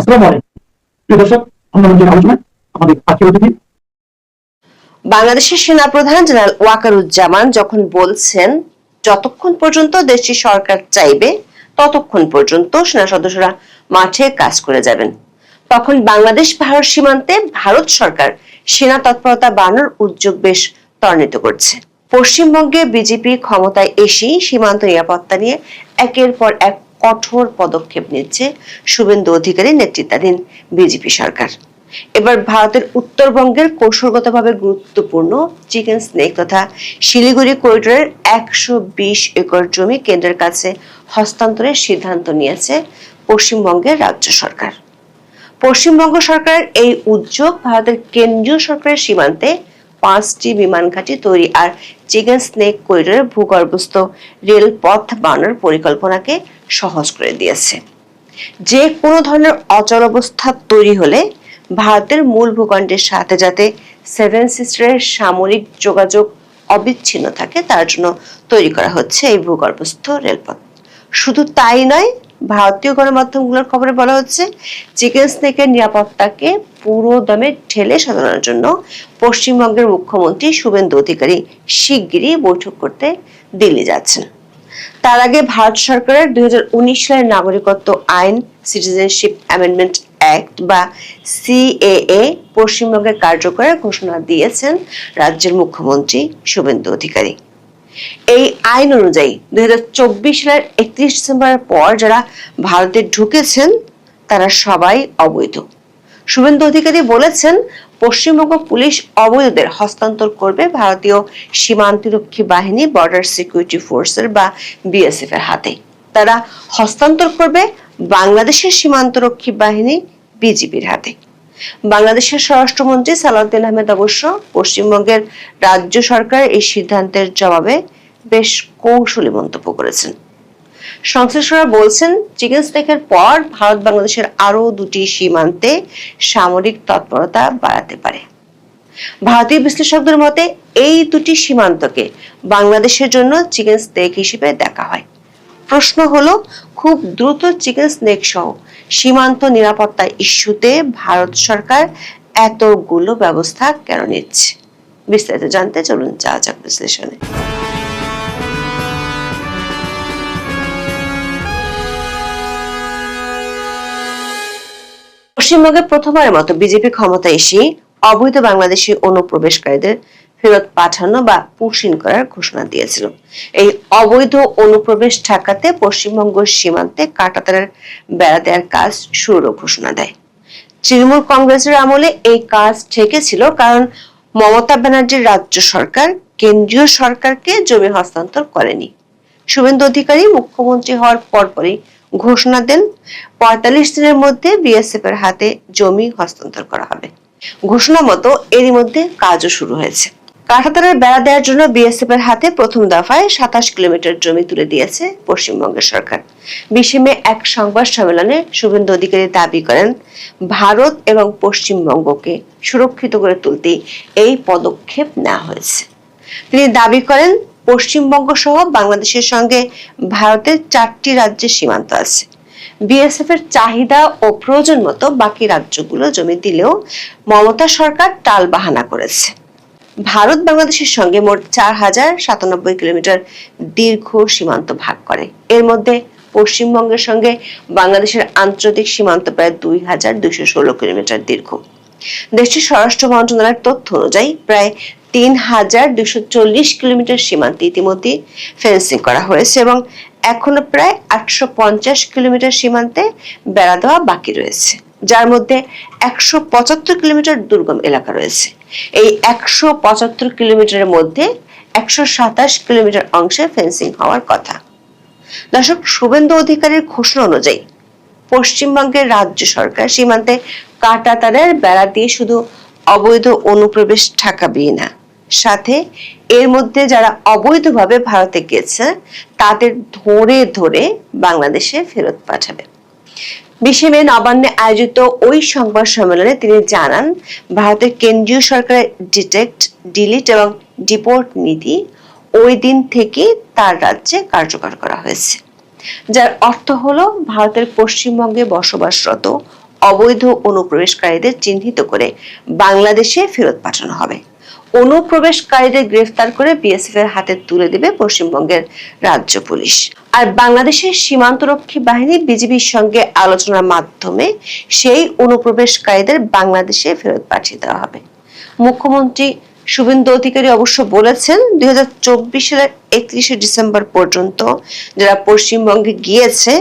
আসসালামু আলাইকুম প্রিয় দর্শক, অন্যান্য আলোচনায় আমাদের আজকের অতিথি বাংলাদেশের সেনাপ্রধান জেনারেল ওয়াকারুজ্জামান যখন বলছেন যতক্ষণ পর্যন্ত দেশটির সরকার চাইবে ততক্ষণ পর্যন্ত সেনা সদস্যরা মাঠে কাজ করে যাবেন, তখন বাংলাদেশ ভারত সীমান্তে ভারত সরকার সেনা তৎপরতা বাড়ানোর উদ্যোগ বেশ ত্বরান্বিত করছে। পশ্চিমবঙ্গে বিজেপি ক্ষমতায় এসেই সীমান্ত নিরাপত্তা নিয়ে একের পর এক কঠোর পদক্ষেপ নিচ্ছে শুভেন্দু অধিকারীর নেতৃত্বাধীন বিজেপি সরকার। এবার ভারতের উত্তরবঙ্গের কৌশলগতভাবে গুরুত্বপূর্ণ চিকেন স্নেক তথা শিলিগুড়ি করিডোরের 120 একর জমি কেন্দ্রের কাছে হস্তান্তরের সিদ্ধান্ত নিয়েছে পশ্চিমবঙ্গের রাজ্য সরকার। পশ্চিমবঙ্গ সরকারের এই উদ্যোগ ভারতের কেন্দ্রীয় সরকারের সীমান্তে 5টি বিমান ঘাঁটি তৈরি আর চিকেন স্নেক করিডোরের ভূগর্ভস্থ রেলপথ বানানোর পরিকল্পনাকে সহজ করে দিয়েছে। যে কোনো ধরনের অচল অবস্থা তৈরি হলে ভারতের মূল ভূখণ্ডের সাথে যাতে 7 সিস্টারের সামরিক যোগাযোগ অবিচ্ছিন্ন থাকে তার জন্য তৈরি করা হচ্ছে এই ভূগর্ভস্থ রেলপথ। শুধু তাই নয়, ভারতীয় গণমাধ্যমগুলোর খবরে বলা হচ্ছে চিকেন স্নেকের নিরাপত্তাকে পুরো দমে ঢেলে সাজানোর জন্য পশ্চিমবঙ্গের মুখ্যমন্ত্রী শুভেন্দু অধিকারী শিগগিরই বৈঠক করতে দিল্লি যাচ্ছেন। তার আগে ভারত সরকারের 2019 সালের নাগরিকত্ব আইন সিটিজেনশিপ অ্যামেন্ডমেন্ট অ্যাক্ট বা সিএএ পশ্চিমবঙ্গে কার্যকরের ঘোষণা দিয়েছেন রাজ্যের মুখ্যমন্ত্রী শুভেন্দু অধিকারী। এই আইন অনুযায়ী 2024 সালের 31 ডিসেম্বরের পর যারা ভারতে ঢুকেছেন তারা সবাই অবৈধ। শুভেন্দু অধিকারী বলেছেন পশ্চিমবঙ্গ পুলিশ অবৈধদের হস্তান্তর করবে ভারতীয় সীমান্তরক্ষী বাহিনী বর্ডার সিকিউরিটি ফোর্সের বা বিএসএফ এর হাতে। তারা হস্তান্তর করবে বাংলাদেশের সীমান্তরক্ষী বাহিনী বিজিবির হাতে। বাংলাদেশের স্বরাষ্ট্রমন্ত্রী সালাউদ্দিন আহমেদ অবশ্য পশ্চিমবঙ্গের রাজ্য সরকারের এই সিদ্ধান্তের জবাবে বেশ কৌশলী মন্তব্য করেছেন। সংশ্লিষ্টরা বলছেন চিকেন স্নেকের পর ভারত বাংলাদেশের আরো 2টি সীমান্তে সামরিক তৎপরতা বাড়াতে পারে। ভারতীয় বিশ্লেষকদের মতে এই 2টি সীমান্তকে বাংলাদেশের জন্য চিকেন স্নেক হিসেবে দেখা হয়। প্রশ্ন হলো, খুব দ্রুত চিকেন স্নেক সহ সীমান্ত নিরাপত্তা ইস্যুতে ভারত সরকার এতগুলো ব্যবস্থা কেন নিচ্ছে? বিস্তারিত জানতে চলুন যাওয়া যাক বিশ্লেষণে। পশ্চিমবঙ্গে প্রথমবারের মতো বিজেপি ক্ষমতায় এসে অবৈধ বাংলাদেশি অনুপ্রবেশকারীদের ফেরত পাঠানো বা পুশিন করার ঘোষণা দিয়েছিল। এই অবৈধ অনুপ্রবেশ ঠেকাতে পশ্চিমবঙ্গ সীমান্তে কাঁটাতারের বেড়া দেওয়ার কাজ শুরুর ঘোষণা দেয়। তৃণমূল কংগ্রেসের আমলে এই কাজ ঠেকেছিল কারণ মমতা ব্যানার্জির রাজ্য সরকার কেন্দ্রীয় সরকারকে জমি হস্তান্তর করেনি। শুভেন্দু অধিকারী মুখ্যমন্ত্রী হওয়ার পরপরই ঘোষণা দেন 45 দিনের মধ্যে বিএসএফ এর হাতে জমি হস্তান্তর করা হবে। ঘোষণা মতো এরই মধ্যে কাজও শুরু হয়েছে। কাঁটাতারের বেড়া দেওয়ার জন্য বিএসএফ এর হাতে প্রথম দফায় 27 কিলোমিটার জমি তুলে দিয়েছে পশ্চিমবঙ্গের সরকার। 20 মে এক সংবাদ সম্মেলনে শুভেন্দু অধিকারী দাবি করেন ভারত এবং পশ্চিমবঙ্গকে সুরক্ষিত করে তুলতে এই পদক্ষেপ নেওয়া হয়েছে। তিনি দাবি করেন পশ্চিমবঙ্গ সহ বাংলাদেশের সঙ্গে ভারতের 4টি রাজ্যের সীমান্ত আছে। বিএসএফ এর চাহিদা ও প্রয়োজন মতো বাকি রাজ্যগুলো জমি দিলেও মমতা সরকার টালবাহানা করেছে। ভারত বাংলাদেশের সঙ্গে মোট 4097 কিলোমিটার দীর্ঘ সীমান্ত ভাগ করে। এর মধ্যে পশ্চিমবঙ্গের সঙ্গে বাংলাদেশের আন্তর্জাতিক সীমান্ত প্রায় 2216 কিলোমিটার দীর্ঘ। দেশটির স্বরাষ্ট্র মন্ত্রণালয়ের তথ্য অনুযায়ী প্রায় 3240 কিলোমিটার সীমান্তে ইতিমধ্যে ফেন্সিং করা হয়েছে এবং এখনো প্রায় 850 কিলোমিটার সীমান্তে বেড়া দেওয়া বাকি রয়েছে, যার মধ্যে 175 কিলোমিটার দুর্গম এলাকা রয়েছে। এই 175 কিলোমিটারের মধ্যে 127 কিলোমিটার অংশে ফেন্সিং হওয়ার কথা। দর্শক, শুভেন্দু অধিকারীর ঘোষণা অনুযায়ী পশ্চিমবঙ্গের রাজ্য সরকার সীমান্তে কাঁটাতারের বেড়া দিয়ে শুধু অবৈধ অনুপ্রবেশ ঠেকাবেই না, সাথে এর মধ্যে যারা অবৈধভাবে ভারতে গেছে তাদের ধরে ধরে বাংলাদেশে ফেরত পাঠাবে। 20 মে নবান্নে আয়োজিত ওই সংবাদ সম্মেলনে তিনি জানান ভারতের কেন্দ্রীয় সরকারের ডিটেক্ট, ডিলিট এবং ডিপোর্ট নীতি ওই দিন থেকে তার রাজ্যে কার্যকর করা হয়েছে, যার অর্থ হলো ভারতের পশ্চিমবঙ্গে বসবাসরত অবৈধ অনুপ্রবেশকারীদের চিহ্নিত করে বাংলাদেশে ফেরত পাঠানো হবে। অনুপ্রবেশকারীদের গ্রেফতার করে বিএসএফ এর হাতে তুলে দেবে পশ্চিমবঙ্গের রাজ্য পুলিশ। আর বাংলাদেশের সীমান্তরক্ষী বাহিনী বিজিবির সঙ্গে আলোচনার মাধ্যমে সেই অনুপ্রবেশকারীদের বাংলাদেশে ফেরত পাঠিয়ে দেওয়া হবে। মুখ্যমন্ত্রী শুভেন্দু অধিকারী অবশ্য বলেছেন 2024 সালের 31শে ডিসেম্বর পর্যন্ত যারা পশ্চিমবঙ্গে গিয়েছে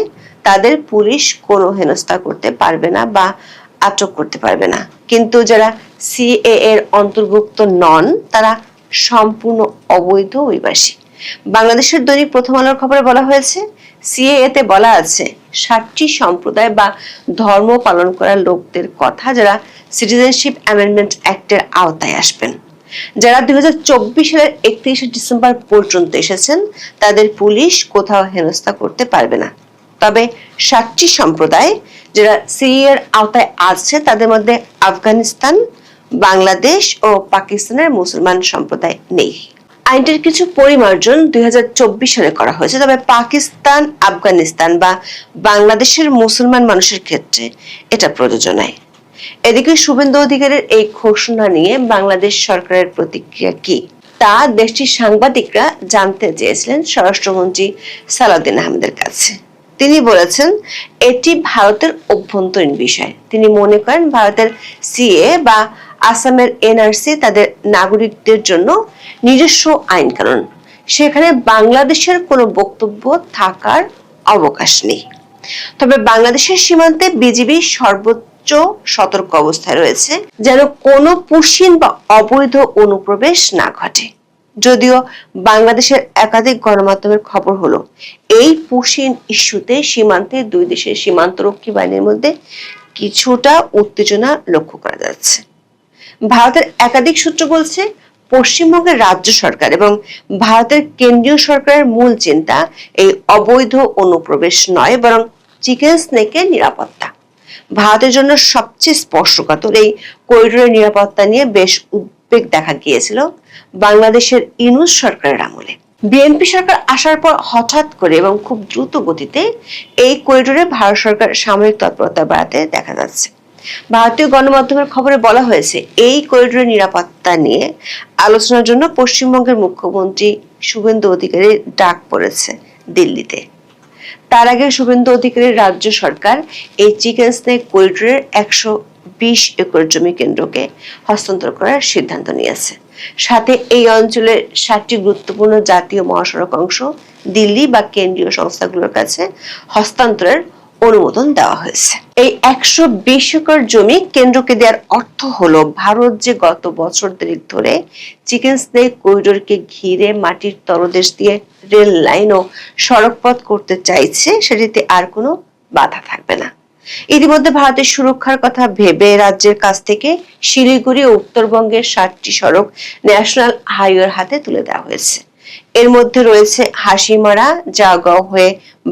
তাদের পুলিশ কোনো হেনস্থা করতে পারবে না বা আটক করতে পারবে না, কিন্তু যারা সিএএ এর অন্তর্ভুক্ত নন তারা সম্পূর্ণ অবৈধ অভিবাসী। বাংলাদেশের দৈনিক প্রথম আলোর খবরে বলা হয়েছে, সিএএ তে বলা আছে 60টি সম্প্রদায় বা ধর্ম পালন করা লোকদের কথা যারা সিটিজেনশিপ অ্যামেন্ডমেন্ট অ্যাক্টের আওতায় আসবেন। যারা 2024 সালের 31শে ডিসেম্বর পর্যন্ত এসেছেন তাদের পুলিশ কোথাও হেনস্থা করতে পারবে না। তবে 60টি সম্প্রদায় যারা সিএএ এর আওতায় আছে তাদের মধ্যে আফগানিস্তান, বাংলাদেশ ও পাকিস্তানের মুসলমান সম্প্রদায় নেই। আইনটির কিছু পরিমার্জন 2024 সালে করা হয়েছে, তবে পাকিস্তান, আফগানিস্তান বা বাংলাদেশের মুসলমান মানুষের ক্ষেত্রে এটা প্রযোজ্য নয়। এদিকে শুভেন্দু অধিকারীর এই ঘোষণা নিয়ে বাংলাদেশ সরকারের প্রতিক্রিয়া কি তা দেশটির সাংবাদিকরা জানতে চেয়েছিলেন স্বরাষ্ট্রমন্ত্রী সালাউদ্দিন আহমেদের কাছে। তিনি বলেছেন এটি ভারতের অভ্যন্তরীণ বিষয়। তিনি মনে করেন ভারতের সিএ বা আসামের এনআরসি তাদের নাগরিকদের জন্য নিজস্ব আইন কানুন, সেখানে বাংলাদেশের কোনো বক্তব্য থাকার অবকাশ নেই। তবে বাংলাদেশের সীমান্তে বিজিবি সর্বোচ্চ সতর্ক অবস্থায় রয়েছে যেন কোনো পুশিন বা অবৈধ অনুপ্রবেশ না ঘটে। যদিও বাংলাদেশের একাধিক গণমাধ্যমের খবর হলো এই পুশিন ইস্যুতে সীমান্তে দুই দেশের সীমান্তরক্ষী বাহিনীর মধ্যে কিছুটা উত্তেজনা লক্ষ্য করা যাচ্ছে। ভারতের একাধিক সূত্র বলছে পশ্চিমবঙ্গের রাজ্য সরকার এবং ভারতের কেন্দ্রীয় সরকারের মূল চিন্তা এই অবৈধ অনুপ্রবেশ নয়, বরং চিকেন স্নেকের নিরাপত্তা। ভারতের জন্য সবচেয়ে স্পর্শকাতর এই করিডোরের নিরাপত্তা নিয়ে বেশ উদ্বেগ দেখা গিয়েছিল বাংলাদেশের ইউনূস সরকারের আমলে। বিএনপি সরকার আসার পর হঠাৎ করে এবং খুব দ্রুত গতিতে এই করিডোরে ভারত সরকার সামরিক তৎপরতা বাড়াতে দেখা যাচ্ছে। ভারতীয় গণমাধ্যমের খবরে বলা হয়েছে এই করিডোরের নিরাপত্তা নিয়ে আলোচনার জন্য পশ্চিমবঙ্গের মুখ্যমন্ত্রী শুভেন্দু অধিকারীর ডাক পড়েছে দিল্লিতে। তার আগে শুভেন্দু অধিকারীর রাজ্য সরকার এই চিকেন স্নেক করিডোরের 120 একর জমি কেন্দ্রকে হস্তান্তর করার সিদ্ধান্ত নিয়েছে। সাথে এই অঞ্চলের 7টি গুরুত্বপূর্ণ জাতীয় মহাসড়ক অংশ দিল্লি বা কেন্দ্রীয় সংস্থাগুলোর কাছে হস্তান্তরের অনুমোদন দেওয়া হয়েছে। এই 120 একর জমি কেন্দ্রকে দেওয়ার অর্থ হলো ভারত যে গত বছর দেড়েক ধরে চিকেন স্নেক করিডোরকে ঘিরে মাটির তলদেশ দিয়ে রেল লাইন ও সড়কপথ করতে চাইছে সেটিতে আর কোনো বাধা থাকবে না। ইতিমধ্যে ভারতের সুরক্ষার কথা ভেবে রাজ্যের কাছ থেকে শিলিগুড়ি ও উত্তরবঙ্গের 7টি সড়ক ন্যাশনাল হাইওয়ের হাতে তুলে দেওয়া হয়েছে। এর মধ্যে রয়েছে হাসিমারা জাগাও হয়ে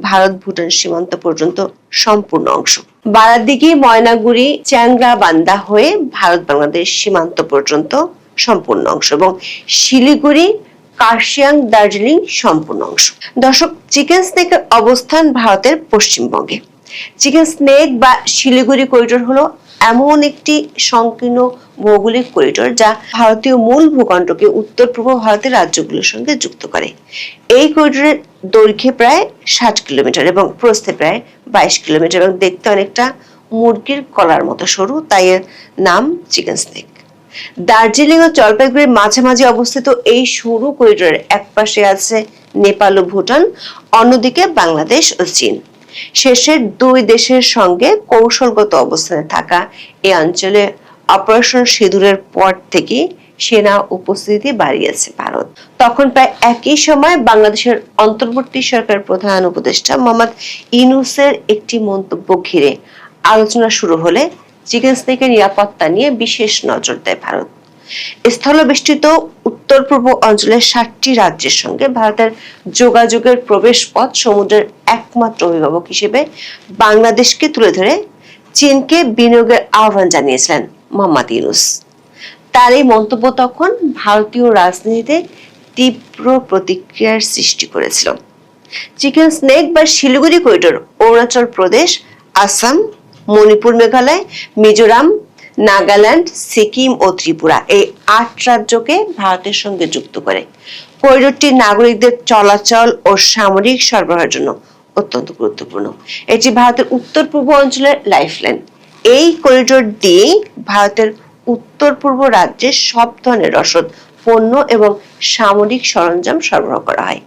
ভারত ভুটান সীমান্ত পর্যন্ত সম্পূর্ণ অংশ, বারাদিঘি ময়নাগুড়ি চ্যাংরাবান্ধা হয়ে ভারত বাংলাদেশ সীমান্ত পর্যন্ত সম্পূর্ণ অংশ এবং শিলিগুড়ি কার্শিয়াং দার্জিলিং সম্পূর্ণ অংশ। দর্শক, চিকেন স্নেকের অবস্থান ভারতের পশ্চিমবঙ্গে। চিকেন স্নেক বা শিলিগুড়ি করিডোর হলো এমন একটি সংকীর্ণ ভৌগোলিক করিডোর যা ভারতীয় মূল ভূখণ্ডকে উত্তর পূর্ব ভারতের রাজ্যগুলোর সঙ্গে যুক্ত করে। এই করিডোরের দৈর্ঘ্যে প্রায় 60 কিলোমিটার এবং প্রস্থে প্রায় 22 কিলোমিটার এবং দেখতে অনেকটা মুরগির গলার মতো সরু, তাই এর নাম চিকেন স্নেক। দার্জিলিং ও জলপাইগুড়ির মাঝামাঝি অবস্থিত এই সরু করিডোরের এক পাশে আছে নেপাল ও ভুটান, অন্যদিকে বাংলাদেশ ও চীন। শেষের দুই দেশের সঙ্গে কৌশলগত অবস্থানে থাকা এই অঞ্চলে অপারেশন সিঁদুরের পর থেকে সেনা উপস্থিতি বাড়িয়েছে ভারত। তখন প্রায় একই সময় বাংলাদেশের অন্তর্বর্তী সরকার প্রধান উপদেষ্টা মোহাম্মদ ইউনূসের একটি মন্তব্য ঘিরে আলোচনা শুরু হলে চিকেন স্নেকের নিরাপত্তা নিয়ে বিশেষ নজর দেয় ভারত। স্থলবেষ্টিত উত্তর পূর্ব অঞ্চলের 7টি রাজ্যের সঙ্গে ভারতের যোগাযোগের প্রবেশ পথ সমুদ্রের একমাত্র অভিভাবক হিসেবে বাংলাদেশকে তুলে ধরে চীনকে বিনিয়োগের আহ্বান জানিয়েছিলেন মোহাম্মদ ইউনূস। তার এই মন্তব্য তখন ভারতীয় রাজনীতিতে তীব্র প্রতিক্রিয়ার সৃষ্টি করেছিল। চিকেন স্নেক বা শিলিগুড়ি করিডোর অরুণাচল প্রদেশ, আসাম, মণিপুর, মেঘালয়, মিজোরাম, নাগাল্যান্ড, সিকিম ও ত্রিপুরা এই 8 রাজ্যকে ভারতের সঙ্গে যুক্ত করে। করিডোরটি নাগরিকদের চলাচল ও সামরিক সরবরাহের জন্য অত্যন্ত গুরুত্বপূর্ণ। এটি ভারতের উত্তর পূর্ব অঞ্চলের লাইফলাইন। এই করিডোর দিয়ে ভারতের উত্তর পূর্ব রাজ্যে সব ধরনের রসদ, পণ্য এবং সামরিক সরঞ্জাম সরবরাহ করা হয়।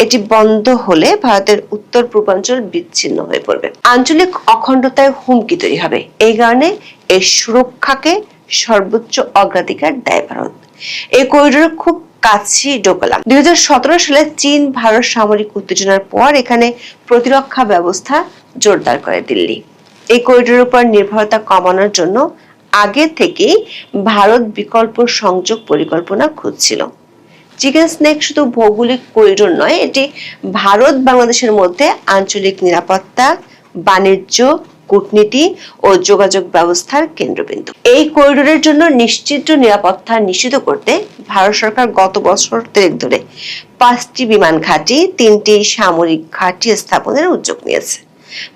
এটি বন্ধ হলে ভারতের উত্তর পূর্বাঞ্চল বিচ্ছিন্ন হয়ে পড়বে, আঞ্চলিক অখণ্ডতায় হুমকি তৈরি হবে। এই কারণে এর সুরক্ষাকে সর্বোচ্চ অগ্রাধিকার দেয় ভারত। এই করিডোরে খুব কাছেই ঢোকলাম। 2017 সালে চীন ভারত সামরিক উত্তেজনার পর এখানে প্রতিরক্ষা ব্যবস্থা জোরদার করে দিল্লি। এই করিডোরের উপর নির্ভরতা কমানোর জন্য আগে থেকেই ভারত বিকল্প সংযোগ পরিকল্পনা খুঁজছিল। চিকেন স্নেক শুধু ভৌগোলিক করিডোর নয়, এটি ভারত বাংলাদেশের মধ্যে আঞ্চলিক নিরাপত্তা, বাণিজ্য, কূটনীতি ও যোগাযোগ ব্যবস্থার কেন্দ্রবিন্দু। এই করিডোরের জন্য নিশ্চিত নিরাপত্তা নিশ্চিত করতে ভারত সরকার গত বছর ধরে 5টি বিমান ঘাঁটি, 3টি সামরিক ঘাঁটি স্থাপনের উদ্যোগ নিয়েছে।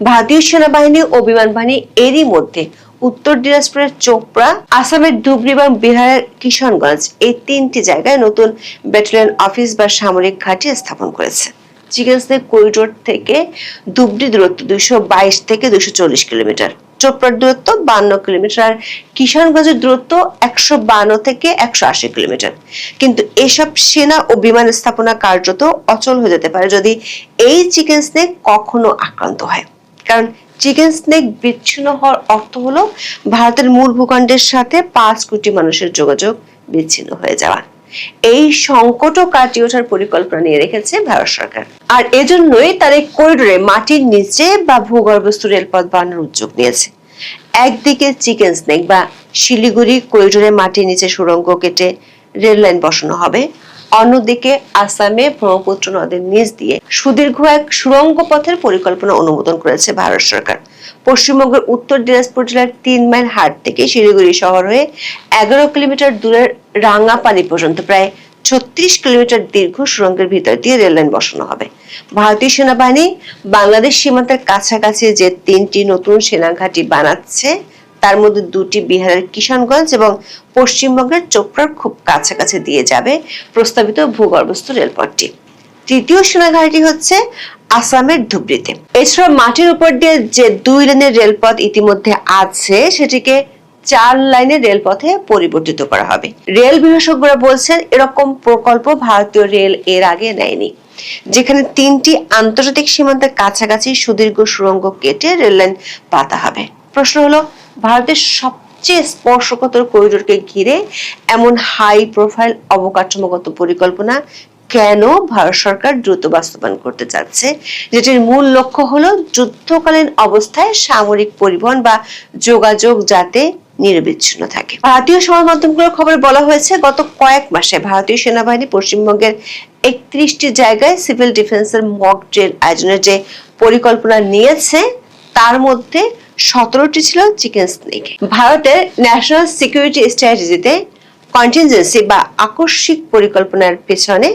ভারতীয় সেনাবাহিনী ও বিমান বাহিনী এরই মধ্যে উত্তর দিনাজপুরের চোপড়া, আসামের ধুবড়ী এবং বিহারের কিশনগঞ্জ এই 3টি জায়গায় নতুন ব্যাটালিয়ন অফিস বা সামরিক ঘাঁটি স্থাপন করেছে। চিকেন স্নেক করিডোর থেকে ধুবড়ী দূরত্ব 222 থেকে 240 কিলোমিটার, চোপড়ার দূরত্ব 52 কিলোমিটার আর কিশনগঞ্জের দূরত্ব 152 থেকে 180 কিলোমিটার। কিন্তু এসব সেনা ও বিমান স্থাপনা কার্যত অচল হয়ে যেতে পারে যদি এই চিকেন স্নেক কখনো আক্রান্ত হয়। কারণ চিকেন স্নেক বিচ্ছিন্ন হওয়ার অর্থ হলো ভারতের মূল ভূখণ্ডের সাথে 5 কোটি মানুষের যোগাযোগ বিচ্ছিন্ন হয়ে যাওয়া। এই সংকটও কাটিয়ে ওঠার পরিকল্পনা নিয়ে রেখেছে ভারত সরকার। আর এজন্যই তার এই করিডোরে মাটির নিচে বা ভূগর্ভস্থ রেলপথ বানানোর উদ্যোগ নিয়েছে। একদিকে চিকেন স্নেক বা শিলিগুড়ি করিডোরে মাটির নিচে সুড়ঙ্গ কেটে রেল লাইন বসানো হবে, অন্যদিকে আসামে ব্রহ্মপুত্র নদের নিচ দিয়ে সুদীর্ঘ এক সুড়ঙ্গ পথের পরিকল্পনা অনুমোদন করেছে ভারত সরকার। পশ্চিমবঙ্গের উত্তর দিনাজপুর জেলার 3 মাইল হাট থেকে শিলিগুড়ি শহর হয়ে 11 কিলোমিটার দূরের রাঙ্গাপানি পর্যন্ত প্রায় 36 কিলোমিটার দীর্ঘ সুড়ঙ্গের ভিতর দিয়ে রেল লাইন বসানো হবে। ভারতীয় সেনাবাহিনী বাংলাদেশ সীমান্তের কাছাকাছি যে 3টি নতুন সেনা ঘাঁটি বানাচ্ছে তার মধ্যে 2টি বিহারের কিশনগঞ্জ এবং পশ্চিমবঙ্গের চোপড়ার খুব কাছাকাছি দিয়ে যাবে প্রস্তাবিত ভূগর্ভস্থ রেলপথটি। তৃতীয় সেনা ঘাঁটি হচ্ছে আসামের ধুবড়ীতে। এছাড়া মাটির উপর দিয়ে যে 2 লেনের রেলপথ ইতিমধ্যে আছে সেটিকে 4 লাইনের রেলপথে পরিবর্তিত করা হবে। রেল বিশেষজ্ঞরা বলছেন এরকম প্রকল্প ভারতীয় রেল এর আগে নেয়নি, যেখানে 3টি আন্তর্জাতিক সীমান্তের কাছাকাছি সুদীর্ঘ সুড়ঙ্গ কেটে রেল লাইন পাতা হবে। প্রশ্ন হলো, ভারতের সবচেয়ে স্পর্শকাতর করিডোরকে ঘিরে এমন হাই প্রোফাইল অবকাঠামোগত পরিকল্পনা কেন ভারত সরকার দ্রুত বাস্তবায়ন করতে চাচ্ছে, যেটির মূল লক্ষ্য হলো যুদ্ধকালীন অবস্থায় সামরিক পরিবহন বা যোগাযোগ যাতে নিরবিচ্ছিন্ন থাকে। ভারতীয় সংবাদ মাধ্যমগুলোর খবরে বলা হয়েছে গত কয়েক মাসে ভারতীয় সেনাবাহিনী পশ্চিমবঙ্গের 31টি জায়গায় সিভিল ডিফেন্সের মক ড্রিল আয়োজনের যে পরিকল্পনা নিয়েছে তার মধ্যে 17টি ছিল চিকেন স্নেক। ভারতের ন্যাশনাল সিকিউরিটি স্ট্র্যাটেজিতে কন্টিনজেন্সি বা আকস্মিক পরিকল্পনার পেছনে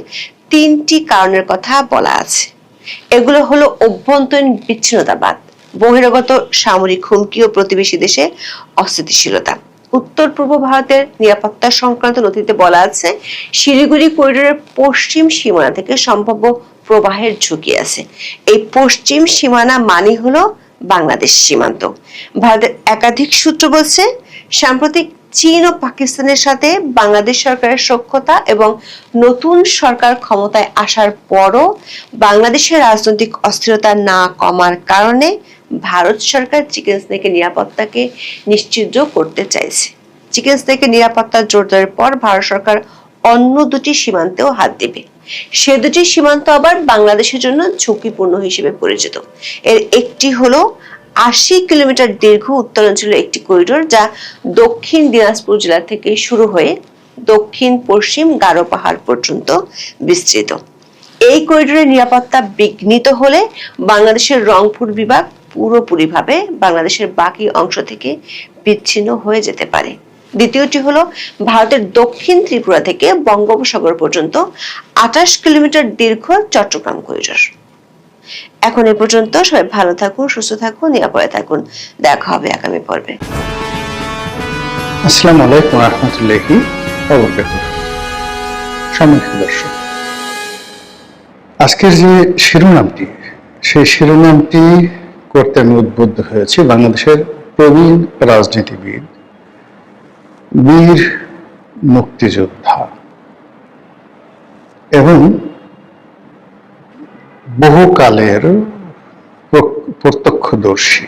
3টি কারণের কথা বলা আছে। এগুলো হলো অভ্যন্তরীণ বিচ্ছিন্নতাবাদ, বহিরাগত সামরিক হুমকি ও প্রতিবেশী দেশে অস্থিতিশীলতা। উত্তর পূর্ব ভারতের নিরাপত্তা সংক্রান্ত নথিতে বলা আছে শিলিগুড়ি করিডোরের পশ্চিম সীমানা থেকে সম্ভাব্য প্রবাহের ঝুঁকি আছে। এই পশ্চিম সীমানা মানে হলো বাংলাদেশ সীমান্ত। ভারতের একাধিক সূত্র বলছে সাম্প্রতিক চীন ও পাকিস্তানের সাথে বাংলাদেশ সরকারের সখ্যতা এবং নতুন সরকার ক্ষমতায় আসার পরও বাংলাদেশের রাজনৈতিক অস্থিরতা না কমার কারণে ভারত সরকার চিকেন স্নেকের নিরাপত্তাকে নিশ্চিত করতে চাইছে। চিকেন স্নেকের নিরাপত্তা জোরদারের পর ভারত সরকার অন্য 2টি সীমান্তেও হাত দেবে। সে 2টি সীমান্ত আবার বাংলাদেশের জন্য ঝুঁকিপূর্ণ হিসেবে পরিচিত। এর একটি হলো 80 কিলোমিটার দীর্ঘ উত্তরাঞ্চলের একটি করিডোর যা দক্ষিণ দিনাজপুর জেলা থেকে শুরু হয়ে দক্ষিণ পশ্চিম গারো পাহাড় পর্যন্ত বিস্তৃত। এই করিডোরের নিরাপত্তা বিঘ্নিত হলে বাংলাদেশের রংপুর বিভাগ পুরোপুরিভাবে বাংলাদেশের বাকি অংশ থেকে বিচ্ছিন্ন হয়ে যেতে পারে। দ্বিতীয়টি হলো ভারতের দক্ষিণ ত্রিপুরা থেকে বঙ্গোপসাগর পর্যন্ত 28 কিলোমিটার দীর্ঘ চট্টগ্রাম করিডোর। এখন এ পর্যন্ত, সবাই ভালো থাকুন, সুস্থ থাকুন, নিরাপদে থাকুন। দেখা হবে আগামী পর্বে। আসসালামু আলাইকুম রহমতুল্লাহি ওয়া বারাকাতুহু। সম্মানিত দর্শক, আজকের যে শিরোনামটি, সেই শিরোনামটি করতে আমি উদ্বুদ্ধ হয়েছি বাংলাদেশের প্রবীণ রাজনীতিবিদ, বীর মুক্তিযোদ্ধা এবং বহুকালের প্রত্যক্ষদর্শী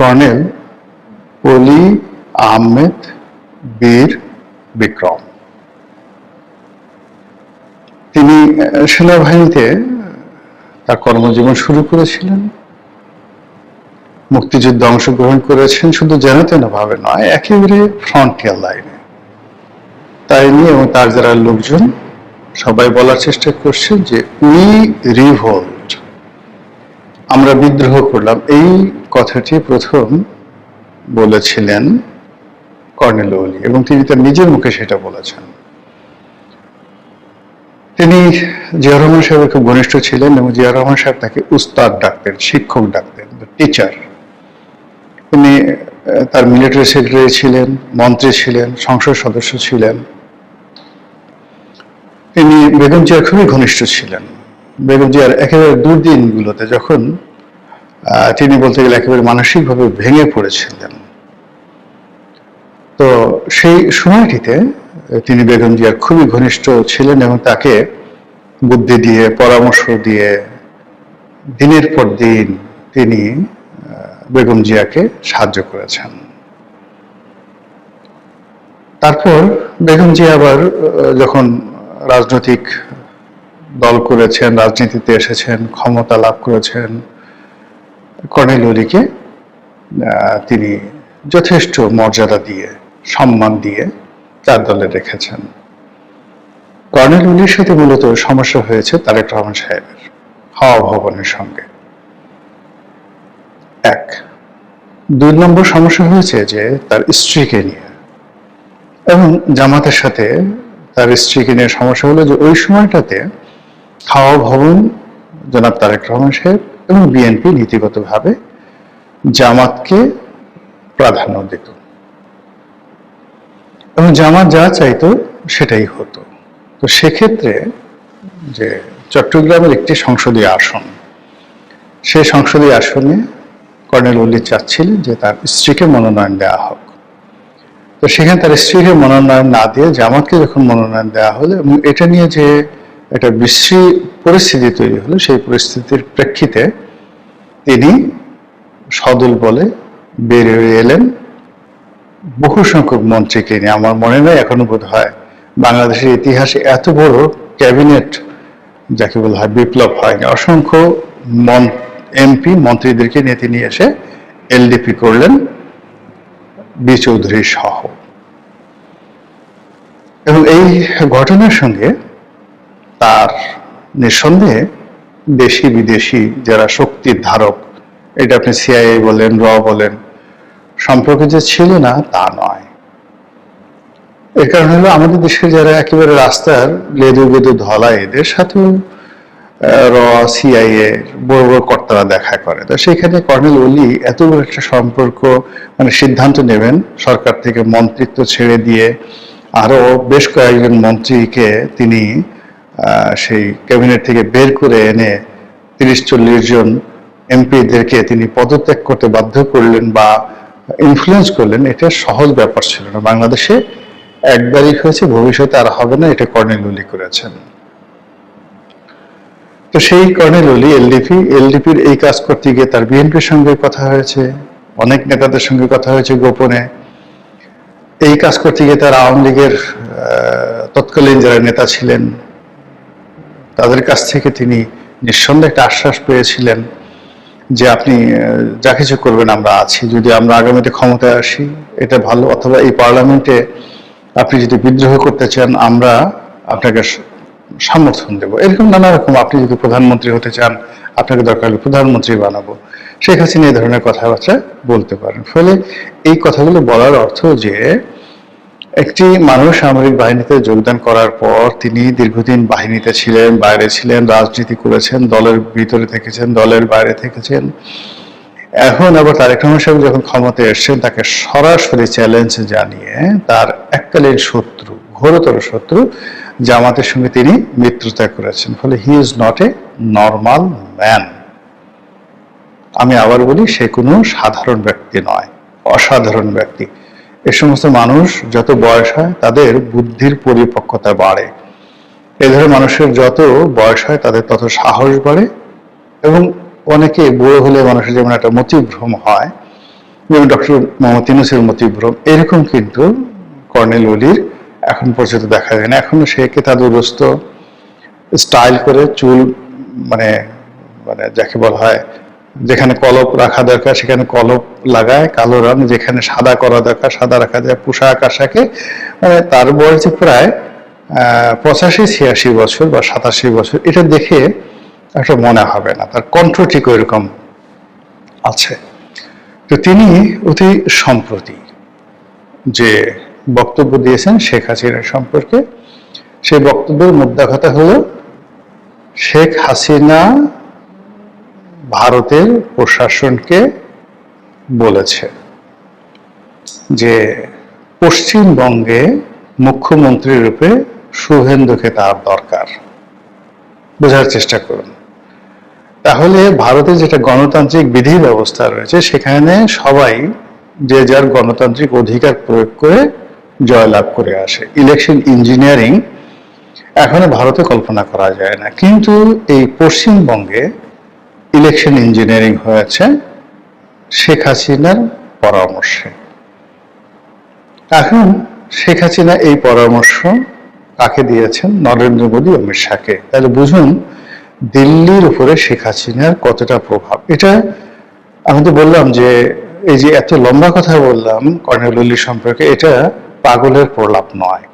কর্নেল অলি আহমেদ বীর বিক্রম। তিনি সেনাবাহিনীতে তার কর্মজীবন শুরু করেছিলেন, মুক্তিযুদ্ধে অংশগ্রহণ করেছেন, শুধু যেন ভাবে নয়, একেবারে ফ্রন্টিয়ার লাইনে। তাই নিয়ে এবং তার যারা লোকজন সবাই বলার চেষ্টা করছেন যে উই রিভোল্ট, আমরা বিদ্রোহ করলাম। এই কথাটি প্রথম বলেছিলেন কর্নেল অলি এবং তিনি তার নিজের মুখে সেটা বলেছেন। তিনি জিয়াউর রহমান সাহেবের খুব ঘনিষ্ঠ ছিলেন এবং জিয়াউর রহমান সাহেব তাকে উস্তাদ ডাকতেন, শিক্ষক ডাকতেন, টিচার। তিনি তার মিলিটারি সেক্রেটারি ছিলেন, মন্ত্রী ছিলেন, সংসদ সদস্য ছিলেন। তিনি বেগম জিয়ার খুবই ঘনিষ্ঠ ছিলেন। বেগম জিয়ার একেবারে দুর্দিনগুলোতে যখন তিনি বলতে গেলে একেবারে মানসিকভাবে ভেঙে পড়েছিলেন, তো সেই সময়টিতে তিনি বেগম জিয়ার খুবই ঘনিষ্ঠ ছিলেন এবং তাকে বুদ্ধি দিয়ে, পরামর্শ দিয়ে দিনের পর দিন তিনি বেগম জিয়াকে সাহায্য করেছেন। তারপর বেগম জিয়া আবার যখন রাজনৈতিক দল করেছেন, রাজনীতিতে এসেছেন, ক্ষমতা লাভ করেছেন, কর্নেল অলিকে তিনি যথেষ্ট মর্যাদা দিয়ে, সম্মান দিয়ে তার দলে রেখেছেন। কর্নেল অলির সাথে মূলত সমস্যা হয়েছে তারেক রহমান সাহেবের হাওয়া ভবনের সঙ্গে। এক, 2 নম্বর সমস্যা হয়েছে যে তার স্ত্রীকে নিয়ে, এবং জামাতের সাথে তার স্ত্রীকে নিয়ে সমস্যা হলো যে ওই সময়টাতে হাওয়া ভবন জনাব তারেক রহমান সাহেব এবং বিএনপি নীতিগতভাবে জামাতকে প্রাধান্য দিত এবং জামাত যা চাইতো সেটাই হতো। তো সেক্ষেত্রে যে চট্টগ্রামের একটি সংসদীয় আসন, সেই সংসদীয় আসনে কর্নেল অলি চাচ্ছিলেন যে তার স্ত্রীকে মনোনয়ন দেওয়া হোক। তো সেখানে তার স্ত্রীকে মনোনয়ন না দিয়ে জামাতকে যখন মনোনয়ন দেওয়া হলো এবং এটা নিয়ে যে একটা বিশ্রী পরিস্থিতি তৈরি হলো, সেই পরিস্থিতির প্রেক্ষিতে তিনি সদল বলে বের হয়ে এলেন বহু সংখ্যক মন্ত্রীকে নিয়ে। আমার মনে নেই এখনো বোধ হয় বাংলাদেশের ইতিহাসে এত বড় ক্যাবিনেট যাকে বলা হয় বিপ্লব হয়নি। অসংখ্য এমপি মন্ত্রীদেরকে নিয়ে তিনি এসে এলডিপি করলেন, বি চৌধুরী সহ। এবং এই ঘটনার সঙ্গে তার নিঃসন্দেহে দেশি বিদেশি যারা শক্তির ধারক, এটা আপনি সিআইএ বলেন, র বলেন, সম্পর্কে যে ছিল না তা নয়। এর কারণ হলো আমাদের দেশের যারা একেবারে রাস্তার লেদু বেদু ধলা, এদের সাথেও র, সিআইএ বড় বড় কর্তারা দেখা করে। তো সেখানে কর্নেল অলি এত বড় একটা সম্পর্ক, মানে সিদ্ধান্ত নেবেন সরকার থেকে মন্ত্রিত্ব ছেড়ে দিয়ে আরো বেশ কয়েকজন মন্ত্রীকে তিনি সেই ক্যাবিনেট থেকে বের করে এনে 30-40 জন এমপিদেরকে তিনি পদত্যাগ করতে বাধ্য করলেন বা ইনফ্লুয়েন্স করলেন। এটা সহজ ব্যাপার ছিল না। বাংলাদেশে একবারই হয়েছে, ভবিষ্যতে আর হবে না, এটা কর্নেল অলি করেছেন। তো সেই কর্নেল অলি এলডিপির এই কাজ করতে গিয়ে তার বিএনপির সঙ্গে কথা হয়েছে, অনেক নেতাদের সঙ্গে কথা হয়েছে গোপনে। এই কাজ করতে গিয়ে তার আওয়ামী লীগের তৎকালীন যারা নেতা ছিলেন তাদের কাছ থেকে তিনি নিঃসন্দেহে একটা আশ্বাস পেয়েছিলেন যে আপনি যা কিছু করবেন আমরা আছি, যদি আমরা আগামীতে ক্ষমতায় আসি এটা ভালো, অথবা এই পার্লামেন্টে আপনি যদি বিদ্রোহ করতে চান আমরা আপনাকে সমর্থন দেব। এরকম নানা রকম, আপনি যদি প্রধানমন্ত্রী হতে চান আপনাকে দরকার হলে প্রধানমন্ত্রী বানাবো। শেখ হাসিনা এই ধরনের কথাবার্তা বলতে পারেন। ফলে এই কথাগুলো বলার অর্থ যে একটি মানুষ সামরিক বাহিনীতে যোগদান করার পর তিনি দীর্ঘদিন বাহিনীতে ছিলেন, বাইরে ছিলেন, রাজনীতি করেছেন, দলের ভিতরে থেকেছেন, দলের বাইরে থেকেছেন। এখন আবার তারেক রহমান সাহেব যখন ক্ষমতায় এসেছেন, তাকে সরাসরি চ্যালেঞ্জ জানিয়ে তার এককালীন শত্রু, ঘোরতর শত্রু জামাতের সঙ্গে তিনি মিত্রতা করেছেন। ফলে he is not a normal man. আমি আবার বলি, সে কোনো সাধারণ ব্যক্তি নয়, অসাধারণ ব্যক্তি। এ সমস্ত মানুষ যত বয়স হয় তাদের বুদ্ধির পরিপক্কতা বাড়ে। এ ধরনের মানুষের যত বয়স হয় তাদের তত সাহস বাড়ে। এবং অনেকে বুড়ো হলে মানুষের যেমন একটা মতিভ্রম হয়, যেমন ডক্টর মোহাম্মদ ইউনূসের মতিভ্রম, এরকম কিন্তু কর্নেল ওলির এখন পর্যন্ত দেখা যায় না। এখনো সে কেতাদুরস্ত স্টাইল করে চুল মানে মানে যাকে বলা হয়, যেখানে কলপ রাখা দরকার সেখানে কলপ লাগায়, কালো রং, যেখানে সাদা করা দরকার সাদা রাখা যায়, পোশাক আশাকে মানে তার বয়স প্রায় 85-86 বছর বা 87 বছর, এটা দেখে একটা মনে হবে না। তার কণ্ঠ ঠিক ওইরকম আছে। তো তিনি অতি সম্প্রতি যে বক্তব্য দিয়েছেন শেখ হাসিনা সম্পর্কে, সেই বক্তব্যের মুদ্রা কথা হলো, শেখ হাসিনা ভারতের প্রশাসনকে বলেছে যে পশ্চিমবঙ্গে মুখ্যমন্ত্রী রূপে শুভেন্দুকে তার দরকার। বোঝার চেষ্টা করুন। তাহলে ভারতে যেটা গণতান্ত্রিক বিধি ব্যবস্থা রয়েছে, সেখানে সবাই যে যার গণতান্ত্রিক অধিকার প্রয়োগ করে জয়লাভ করে আসে। ইলেকশন ইঞ্জিনিয়ারিং এখনো ভারতে কল্পনা করা যায় না, কিন্তু এই পশ্চিমবঙ্গে ইলেকশন ইঞ্জিনিয়ারিং হয়েছে শেখ হাসিনার পরামর্শে। এখন শেখ হাসিনা এই পরামর্শ কাকে দিয়েছেন? নরেন্দ্র মোদী, অমিত শাহকে। তাহলে বুঝুন দিল্লির উপরে শেখ হাসিনার কতটা প্রভাব। এটা আমি তো বললাম যে এই যে এত লম্বা কথা বললাম কর্নেল ওলি সম্পর্কে, এটা পাগলের প্রলাপ নয়।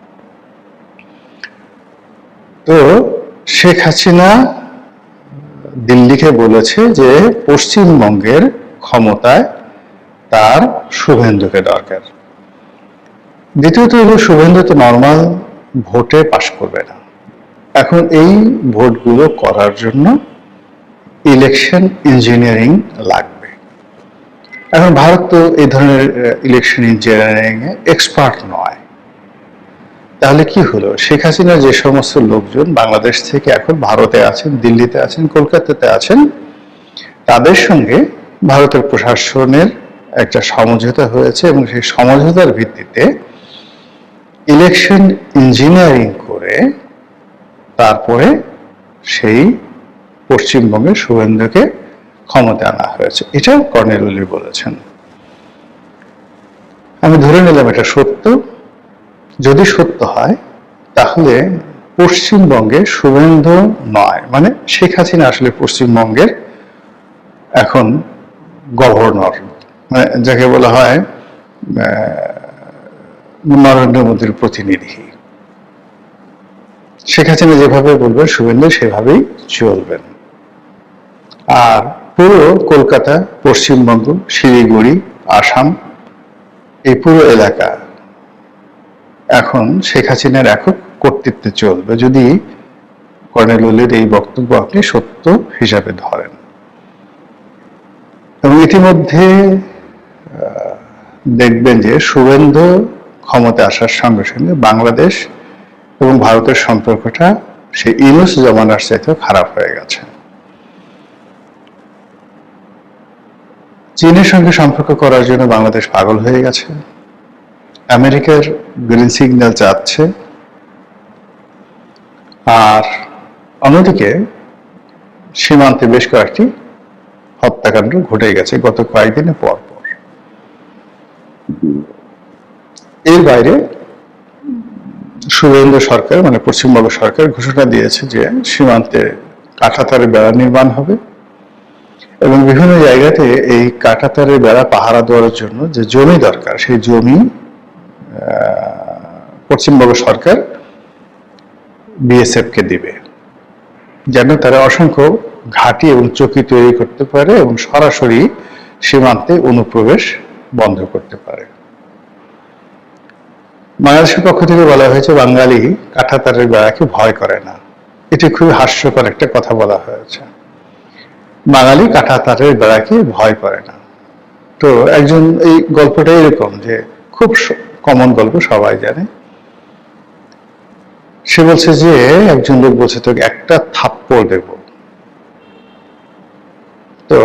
তো শেখ হাসিনা দিল্লিকে বলেছে যে পশ্চিমবঙ্গের ক্ষমতায় তার শুভেন্দুকে দরকার। দ্বিতীয়ত হলো, শুভেন্দু তো নর্মাল ভোটে পাশ করবে না। এখন এই ভোটগুলো করার জন্য ইলেকশন ইঞ্জিনিয়ারিং লাগবে। এখন ভারত তো এই ধরনের ইলেকশন ইঞ্জিনিয়ারিং এ এক্সপার্ট নয়। তাহলে কি হলো? শেখ হাসিনা যে সমস্ত লোকজন বাংলাদেশ থেকে এখন ভারতে আছেন, দিল্লিতে আছেন, কলকাতাতে আছেন, তাদের সঙ্গে ভারতের প্রশাসনের একটা সমঝোতা হয়েছে এবং সেই সমঝোতার ভিত্তিতে ইলেকশন ইঞ্জিনিয়ারিং করে তারপরে সেই পশ্চিমবঙ্গে শুভেন্দুকে ক্ষমতা আনা হয়েছে। এটা কর্নেল ওলি বলেছেন। আমি ধরে নিলাম এটা সত্য। যদি সত্য হয় তাহলে পশ্চিমবঙ্গে শুভেন্দু নয়, মানে শেখ হাসিনা আসলে পশ্চিমবঙ্গের এখন গভর্নর, মানে যাকে বলা হয় নরেন্দ্র মোদীর প্রতিনিধি। শেখ হাসিনা যেভাবে বলবেন শুভেন্দু সেভাবেই চলবেন। আর পুরো কলকাতা, পশ্চিমবঙ্গ, শিলিগুড়ি, আসাম, এই পুরো এলাকা এখন শেখ হাসিনার একক কর্তৃত্বে চলবে, যদি কর্নেল ওলির এই বক্তব্য আপনি সত্য হিসাবে ধরেন। এবং ইতিমধ্যে দেখবেন যে শুভেন্দু ক্ষমতা আসার সঙ্গে সঙ্গে বাংলাদেশ এবং ভারতের সম্পর্কটা সেই ইউনূস জমানার চাইতেও খারাপ হয়ে গেছে। চীনের সঙ্গে সম্পর্ক করার জন্য বাংলাদেশ পাগল হয়ে গেছে। আমেরিকার গ্রিন সিগন্যাল চাচ্ছে। আর অন্যদিকে সীমান্তে বেশ কয়েকটি হত্যাকাণ্ড ঘটে গেছে গত কয়েকদিনে পর পর। এর বাইরে শুভেন্দু সরকার, মানে পশ্চিমবঙ্গ সরকার ঘোষণা দিয়েছে যে সীমান্তে কাঁটাতারের বেড়া নির্মাণ হবে এবং বিভিন্ন জায়গাতে এই কাঁটাতারের বেড়া পাহারা দেওয়ার জন্য যে জমি দরকার, সেই জমি পশ্চিমবঙ্গ সরকার বিএসএফ কে দিবে, যেন তারা অসংখ্য ঘাঁটি এবং চৌকি তৈরি করতে পারে এবং সরাসরি সীমান্তে অনুপ্রবেশ বন্ধ করতে পারে। বাংলাদেশের পক্ষ থেকে বলা হয়েছে বাঙালি কাঁটাতারের বেড়াকে ভয় করে না। এটি খুবই হাস্যকর একটা কথা বলা হয়েছে। বাঙালি কাঁটাতারের বেড়াকে ভয় করে না। তো একজন, এই গল্পটা এরকম যে খুব কমন গল্প, সবাই জানে। সে বলছে যে একজন লোক বলছে তোকে একটা থাপ্পড় দেব। তো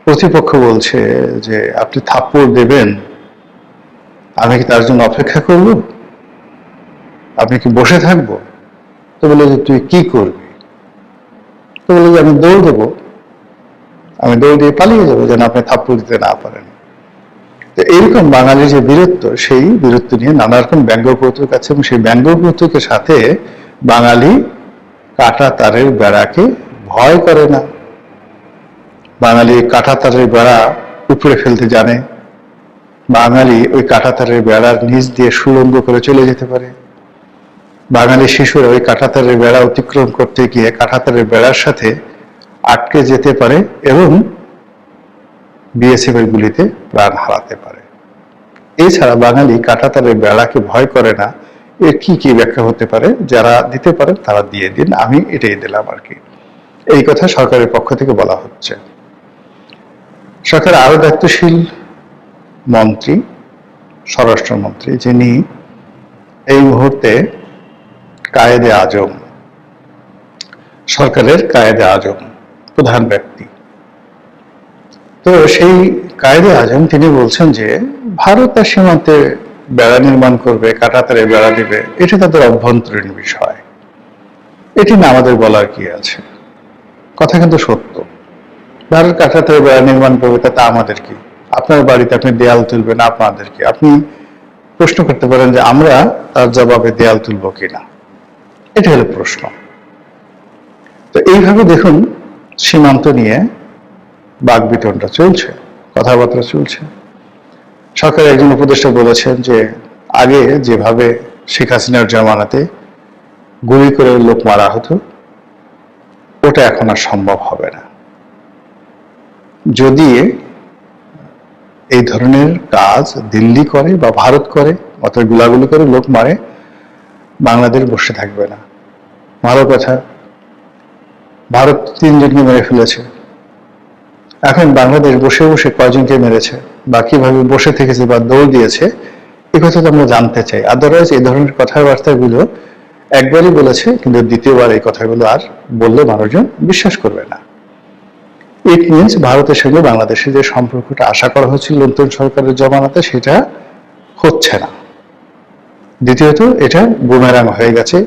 প্রতিপক্ষ বলছে যে আপনি থাপ্পড় দেবেন, আমি কি তার জন্য অপেক্ষা করব? আপনি কি বসে থাকবো? তো বলে যে তুই কি করবি? তো বলে যে আমি দৌড় দেবো, আমি দৌড় দিয়ে পালিয়ে যাবো যেন আপনি থাপ্পড় দিতে না পারেন। তো এইরকম বাঙালির যে বীরত্ব, সেই বীরত্ব নিয়ে নানা রকম ব্যঙ্গ কৌতুক আছে, এবং সেই ব্যঙ্গ কৌতুকের সাথে বাঙালি কাঁটাতারের বেড়াকে ভয় করে না। বাঙালি কাঁটাতারের বেড়া উপরে ফেলতে জানে। বাঙালি ওই কাঁটাতারের বেড়ার নিচ দিয়ে সুড়ঙ্গ করে চলে যেতে পারে। বাঙালি শিশুরা ওই কাঁটাতারের বেড়া অতিক্রম করতে গিয়ে কাঁটাতারের বেড়ার সাথে আটকে যেতে পারে এবং বিএসএফ এর গুলিতে প্রাণ হারাতে পারে। এছাড়া বাঙালি কাঁটাতারের বেড়াকে ভয় করে না, এর কি কি ব্যাখ্যা হতে পারে? যারা দিতে পারেন তারা দিয়ে দিন, আমি এটাই দিলাম আর কি। এই কথা সরকারের পক্ষ থেকে বলা হচ্ছে। সরকারের আরো দায়িত্বশীল মন্ত্রী, স্বরাষ্ট্রমন্ত্রী, যিনি এই মুহূর্তে কায়েদে আজম, সরকারের কায়েদে আজম, প্রধান ব্যক্তি। তো সেই কায়েদে আজম তিনি বলছেন যে ভারত তার সীমান্তে বেড়া নির্মাণ করবে, কাঁটাতারে বেড়া দিবে, এটা তাদের অভ্যন্তরীণ বিষয়, এটি না আমাদের বলার কি আছে। কথা কিন্তু সত্য। ভারত কাঁটাতারে বেড়া নির্মাণ করবে, তাতে আমাদের কি? আপনার বাড়িতে আপনি দেয়াল তুলবেন, আপনাদের কি? আপনি প্রশ্ন করতে পারেন যে আমরা তার জবাবে দেয়াল তুলবো কিনা, এটা হলো প্রশ্ন। তো এইভাবে দেখুন সীমান্ত নিয়ে বাকবিতণ্ডা চলছে, কথাবার্তা চলছে। সরকারের একজন উপদেষ্টা বলেছেন যে আগে যেভাবে শেখ হাসিনার জামানাতে গুলি করে লোক মারা হতো, ওটা এখন আর সম্ভব হবে না। যদি এই ধরনের কাজ দিল্লি করে বা ভারত করে, অথবা গুলাগুলি করে লোক মারে, বাংলাদেশ বসে থাকবে না। ভালো কথা, ভারত 3 জনকে মেরে ফেলেছে, এখন বাংলাদেশ বসে বসে কয়জনকে মেরেছে বা কিভাবে বসে থেকেছে বা দৌড় দিয়েছে, এই কথা তো আমরা জানতে চাই। আদারওয়াইজ এই ধরনের কথাবার্তাগুলো একবারই বলেছে, কিন্তু দ্বিতীয়বার এই কথাগুলো আর বললে মানুষজন বিশ্বাস করবে না। ইট মিনস ভারতের সঙ্গে বাংলাদেশের যে সম্পর্কটা আশা করা হয়েছিল নতুন সরকারের জমানাতে, সেটা হচ্ছে না। দ্বিতীয়ত এটা বুমেরাং হয়ে গেছে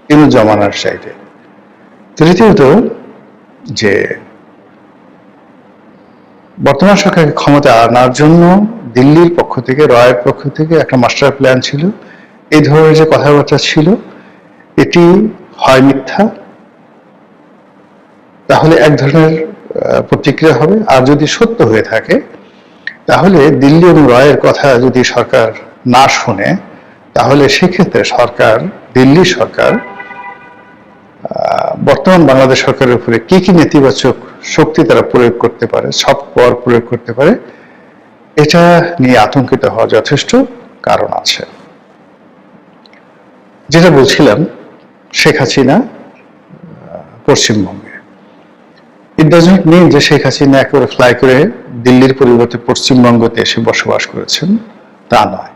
ইনু জমানার চাইতে। তৃতীয়ত যে বর্তমান সরকারকে ক্ষমতা আনার জন্য দিল্লির পক্ষ থেকে, রয়ের পক্ষ থেকে একটা মাস্টার প্ল্যান ছিল। এই ধরনের যে কথাবার্তা ছিল, এটি হয় মিথ্যা, তাহলে এক ধরনের প্রতিক্রিয়া হবে, আর যদি সত্য হয়ে থাকে তাহলে দিল্লি এবং রয়ের কথা যদি সরকার না শুনে, তাহলে সেক্ষেত্রে সরকার, দিল্লি সরকার বর্তমান বাংলাদেশ সরকারের উপরে কি কি নেতিবাচক শক্তি তারা প্রয়োগ করতে পারে, সব পাওয়ার প্রয়োগ করতে পারে, এটা নিয়ে আতঙ্কিত হওয়ার যথেষ্ট কারণ আছে। যেটা বলছিলাম, শেখ হাসিনা পশ্চিমবঙ্গে, ইট ডাজন্ট মিন যে শেখ হাসিনা একেবারে ফ্লাই করে দিল্লির পরিবর্তে পশ্চিমবঙ্গতে এসে বসবাস করেছেন, তা নয়।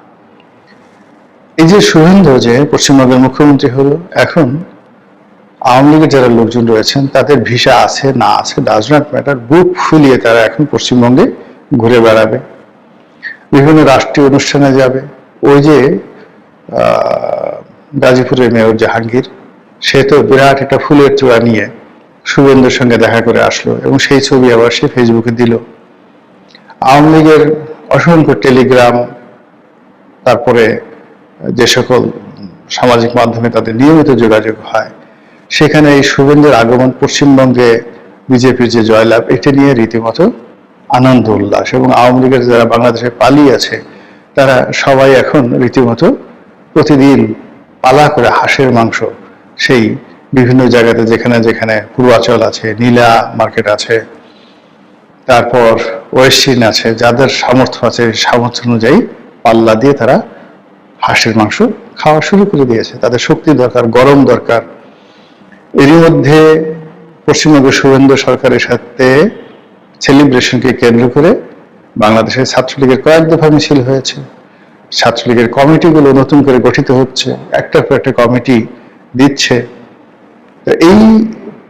এই যে শুভেন্দু যে পশ্চিমবঙ্গের মুখ্যমন্ত্রী হলো, এখন আওয়ামী লীগের যারা লোকজন রয়েছেন তাদের ভিসা আছে না আছে ডাজ নট ম্যাটার, বুক ফুলিয়ে তারা এখন পশ্চিমবঙ্গে ঘুরে বেড়াবে, বিভিন্ন রাষ্ট্রীয় অনুষ্ঠানে যাবে। ওই যে গাজীপুরের মেয়র জাহাঙ্গীর, সে তো বিরাট একটা ফুলের চূড়া নিয়ে শুভেন্দুর সঙ্গে দেখা করে আসলো, এবং সেই ছবি আবার সে ফেসবুকে দিল। আওয়ামী লীগের অসংখ্য টেলিগ্রাম, তারপরে যে সকল সামাজিক মাধ্যমে তাদের নিয়মিত যোগাযোগ হয়, সেখানে এই শুভেন্দুর আগমন, পশ্চিমবঙ্গে বিজেপির যে জয়লাভ, এটা নিয়ে রীতিমতো আনন্দ উল্লাস। এবং আওয়ামী লীগের যারা বাংলাদেশে পালিয়ে আছে, তারা সবাই এখন রীতিমতো প্রতিদিন পালা করে হাঁসের মাংস সেই বিভিন্ন জায়গাতে, যেখানে যেখানে পূর্বাচল আছে, নীলা মার্কেট আছে, তারপর ওয়েস্টিন আছে, যাদের সামর্থ্য আছে সামর্থ্য অনুযায়ী পাল্লা দিয়ে তারা হাঁসের মাংস খাওয়া শুরু করে দিয়েছে। তাদের শক্তি দরকার, গরম দরকার। এরই মধ্যে পশ্চিমবঙ্গ শুভেন্দু সরকারের সাথে সেলিব্রেশনকে কেন্দ্র করে বাংলাদেশের ছাত্রলীগের কয়েক দফা মিছিল হয়েছে। ছাত্রলীগের কমিটিগুলো নতুন করে গঠিত হচ্ছে, একটার পর একটা কমিটি দিচ্ছে। তো এই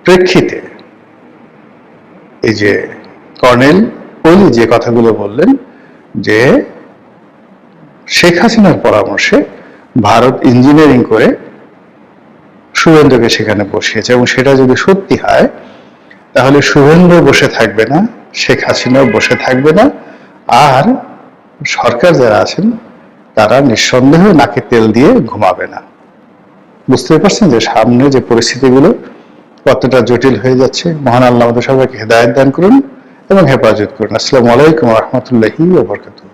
প্রেক্ষিতে এই যে কর্নেল ওলি যে কথাগুলো বললেন যে শেখ হাসিনার পরামর্শে ভারত ইঞ্জিনিয়ারিং করে শুভেন্দুকে সেখানে বসিয়েছে, এবং সেটা যদি সত্যি হয় তাহলে শুভেন্দু বসে থাকবে না, শেখ হাসিনাও বসে থাকবে না, আর সরকার যারা আছেন তারা নিঃসন্দেহে নাকে তেল দিয়ে ঘুমাবে না। বুঝতে পারছেন যে সামনে যে পরিস্থিতিগুলো কতটা জটিল হয়ে যাচ্ছে। মহান আল্লাহ আমাদের সবাইকে হেদায়েত দান করুন এবং হেফাজত করুন। আসসালামু আলাইকুম ওয়া রাহমাতুল্লাহি ওয়া বারাকাতুহু।